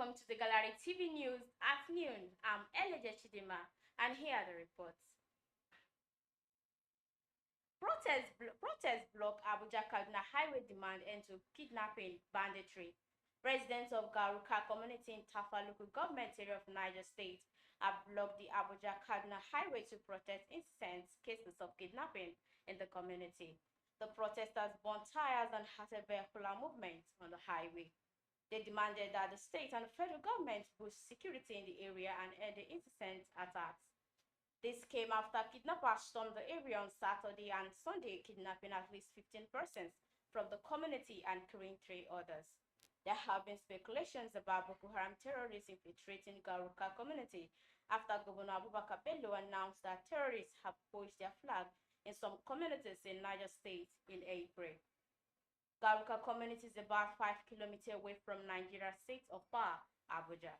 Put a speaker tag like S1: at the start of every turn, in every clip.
S1: Welcome to the Gallery TV News at noon. I'm Eleje Chidima, and here are the reports. Protest block Abuja-Kaduna highway demand into kidnapping banditry. Residents of GAURAKA community in TAFA local government area of Niger State have blocked the Abuja-Kaduna highway to protest incessant cases of kidnapping in the community. The protesters burned tires and halted vehicular movement on the highway. They demanded that the state and the federal government boost security in the area and end the incessant attacks. This came after kidnappers stormed the area on Saturday and Sunday, kidnapping at least 15 persons from the community and killing 3 others. There have been speculations about Boko Haram terrorists infiltrating GAURAKA community after Governor ABUJA-KADUNA announced that terrorists have pushed their flag in some communities in Niger State in April. GAURAKA community is about 5 kilometers away from Nigeria state of Abuja.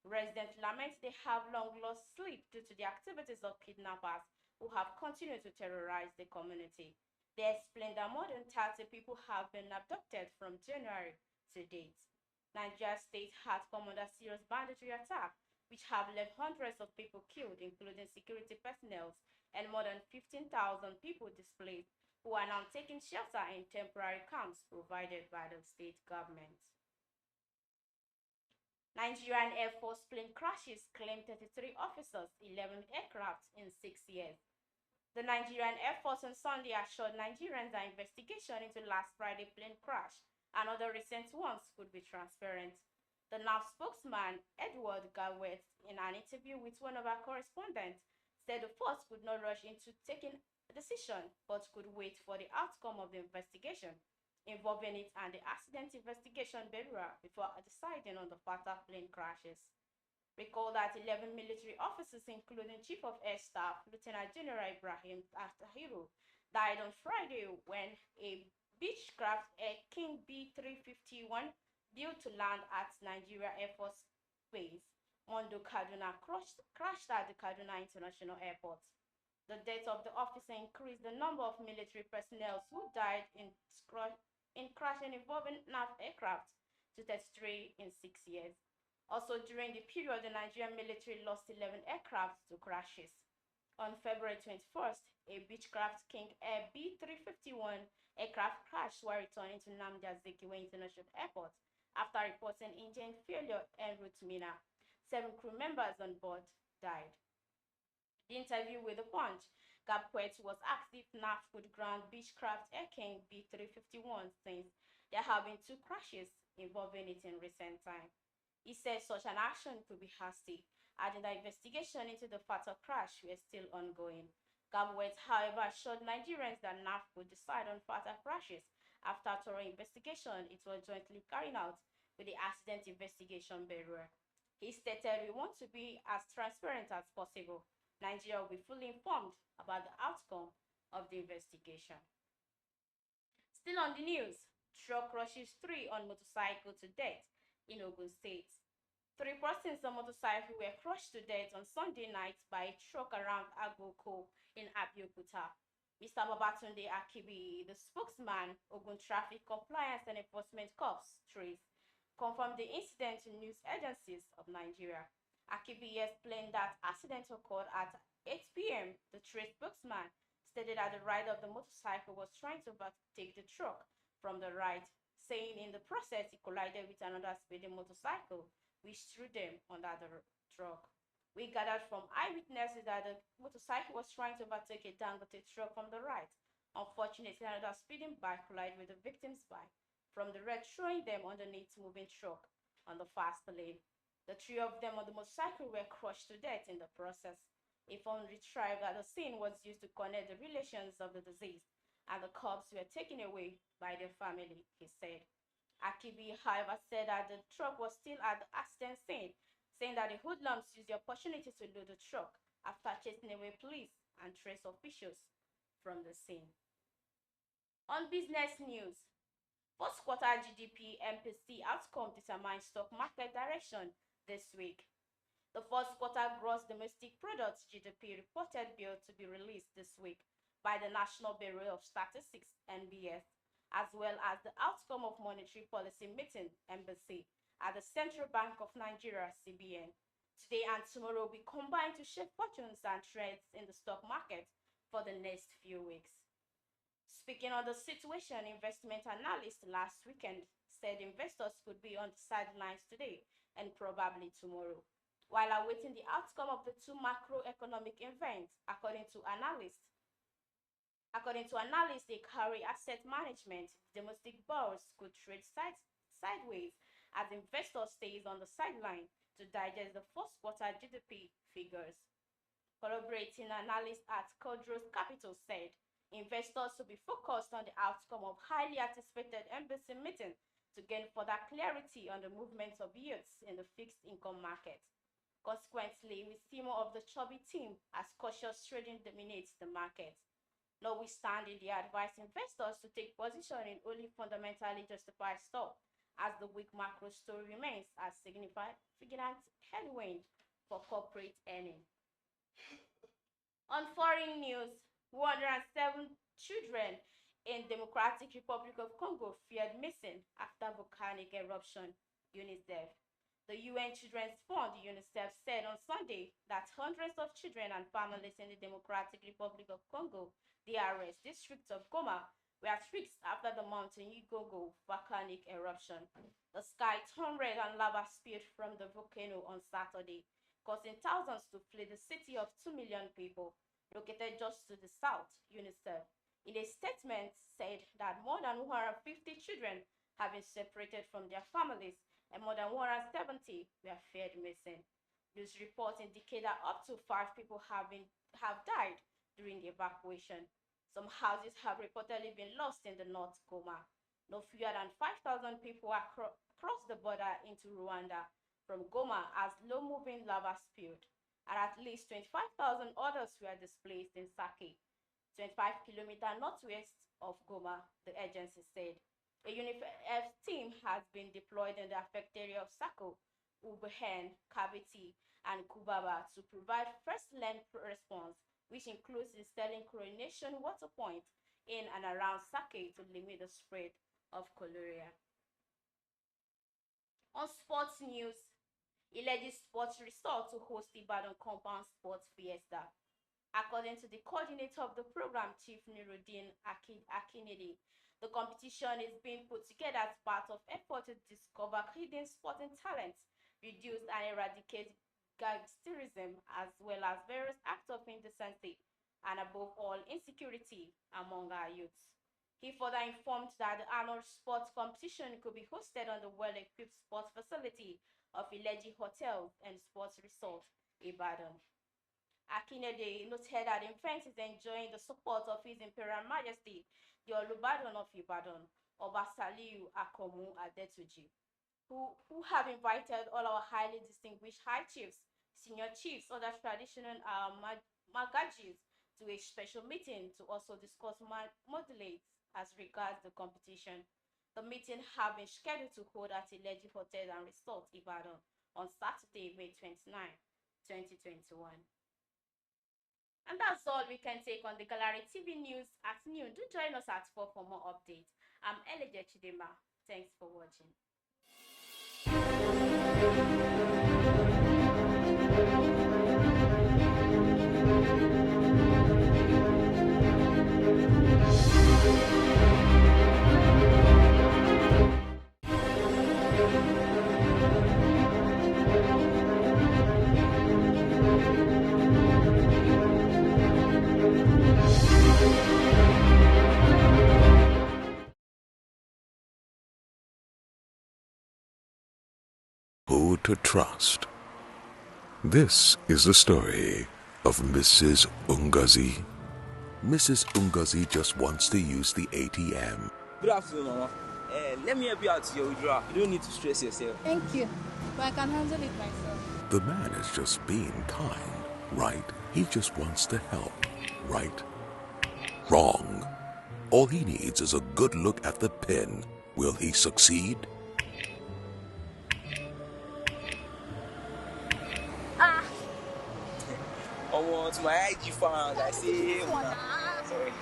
S1: Residents lament they have long lost sleep due to the activities of kidnappers who have continued to terrorize the community. They explained that more than 30 people have been abducted from January to date. Nigeria state has come under serious banditry attack, which have left hundreds of people killed, including security personnel, and more than 15,000 people displaced, who are now taking shelter in temporary camps provided by the state government. Nigerian Air Force plane crashes claim 33 officers, 11 aircraft in 6 years. The Nigerian Air Force on Sunday assured Nigerians that investigation into last Friday plane crash and other recent ones could be transparent. The NAF spokesman, Edward Gawet, in an interview with one of our correspondents, said the force could not rush into taking a decision, but could wait for the outcome of the investigation involving it and the Accident Investigation Bureau before deciding on the fatal plane crashes. Recall that 11 military officers, including Chief of Air Staff Lieutenant General Ibrahim Tahiru, died on Friday when a Beechcraft Air King B-351 built to land at Nigeria Air Force Base, Mondo Kaduna, crashed at the Kaduna International Airport. The death of the officer increased the number of military personnel who died in crashing involving NAF aircraft to 33 in 6 years. Also, during the period, the Nigerian military lost 11 aircraft to crashes. On February 21st, a Beechcraft King Air B-351 aircraft crashed while returning to Nnamdi Azikiwe International Airport after reporting engine failure en route to Minna. 7 crew members on board died. The interview with The Punch, Gabquet was asked if NAF could ground Beechcraft Air King B-351 since there have been 2 crashes involving it in recent time. He said such an action could be hasty, adding that investigation into the fatal crash were still ongoing. Gabquet, however, assured Nigerians that NAF would decide on fatal crashes after a thorough investigation it was jointly carried out with the Accident Investigation Bureau. He stated, "We want to be as transparent as possible. Nigeria will be fully informed about the outcome of the investigation." Still on the news, truck crushes 3 on motorcycle to death in Ogun State. 3 persons on motorcycle were crushed to death on Sunday night by a truck around Agboko in Abeokuta. Mr. Babatunde Akibi, the spokesman, Ogun Traffic Compliance and Enforcement Corps, TRACE, confirmed the incident to news agencies of Nigeria. Akibi explained that accident occurred at 8 p.m. The TRACE spokesman stated that the rider of the motorcycle was trying to overtake the truck from the right, saying in the process he collided with another speeding motorcycle, which threw them under the truck. We gathered from eyewitnesses that the motorcycle was trying to overtake a Dangote truck from the right. Unfortunately, another speeding bike collided with the victim's bike from the right, throwing them underneath moving truck on the fast lane. The 3 of them on the motorcycle were crushed to death in the process. A phone retrieved at the scene was used to connect the relations of the deceased, and the corpses were taken away by their family, he said. Akibi, however, said that the truck was still at the accident scene, saying that the hoodlums used the opportunity to load the truck after chasing away police and TRACE officials from the scene. On business news, first quarter GDP MPC outcome determines stock market direction this week. The first quarter gross domestic product GDP reported bill to be released this week by the National Bureau of Statistics (NBS), as well as the outcome of monetary policy meeting (MBC), at the Central Bank of Nigeria, CBN. Today and tomorrow will combine to shape fortunes and trends in the stock market for the next few weeks. Speaking on the situation, investment analysts last weekend said investors could be on the sidelines today and probably tomorrow, while awaiting the outcome of the two macroeconomic events. According to analysts, they carry asset management. Domestic borrowers could trade sideways as investors stays on the sideline to digest the first quarter GDP figures. Collaborating analyst at Codros Capital said investors will be focused on the outcome of highly anticipated embassy meeting to gain further clarity on the movements of yields in the fixed income market. Consequently, we see more of the chubby team as cautious trading dominates the market. Notwithstanding, they advise investors to take position in only fundamentally justified stock, as the weak macro story remains a significant headwind for corporate earnings. On foreign news, 107 children in Democratic Republic of Congo feared missing after volcanic eruption, UNICEF. The UN Children's Fund, UNICEF, said on Sunday that hundreds of children and families in the Democratic Republic of Congo, DRC district of Goma, were at risk after the mountain Igogo volcanic eruption. The sky turned red and lava spewed from the volcano on Saturday, causing thousands to flee the city of 2 million people, located just to the south, UNICEF. In a statement, said that more than 150 children have been separated from their families and more than 170 were feared missing. News reports indicate that up to 5 people have died during the evacuation. Some houses have reportedly been lost in the North Goma. No fewer than 5,000 people crossed the border into Rwanda from Goma as low-moving lava spewed, and at least 25,000 others were displaced in Sake, 25 kilometers northwest of Goma, the agency said. A UNICEF team has been deployed in the affected area of Sako, Ubehen, Kabiti, and Kubaba to provide first-line response, which includes installing chlorination water points in and around Sake to limit the spread of cholera. On sports news, Ileji Sports Resort to host Ibadan Compound Sports Fiesta. According to the coordinator of the program, Chief Nuruddin Akinede, the competition is being put together as part of effort to discover hidden sporting talents, reduce and eradicate gangsterism, as well as various acts of indecency and, above all, insecurity among our youths. He further informed that the annual sports competition could be hosted on the well-equipped sports facility of Ileji Hotels and Sports Resort, Ibadan. Akinede noted that the event is enjoying the support of His Imperial Majesty, the Olubadan of Ibadan, Oba Saliu Akomu Adetuji, who have invited all our highly distinguished high chiefs, senior chiefs, other traditional magajis to a special meeting to also discuss modulates as regards the competition. The meeting has been scheduled to hold at Ileji Hotel and Resort, Ibadan, on Saturday, May 29, 2021. And that's all we can take on the Gallery TV news at noon. Do join us at 4 for more updates. I'm Eleje Chidema. Thanks for watching.
S2: Who to trust? This is the story of Mrs. Ungazi. Mrs. Ungazi just wants to use the ATM.
S3: Good afternoon, Mama. Let me help you out to your withdrawal. You don't need to stress yourself.
S4: Thank you, but I can handle it myself.
S2: The man is just being kind, right? He just wants to help, right? Wrong. All he needs is a good look at the pin. Will he succeed?
S3: To my IG fans, I say, sorry.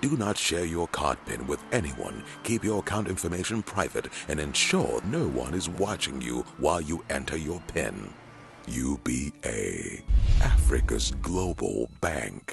S2: Do not share your card PIN with anyone. Keep your account information private and ensure no one is watching you while you enter your PIN. UBA, Africa's global bank.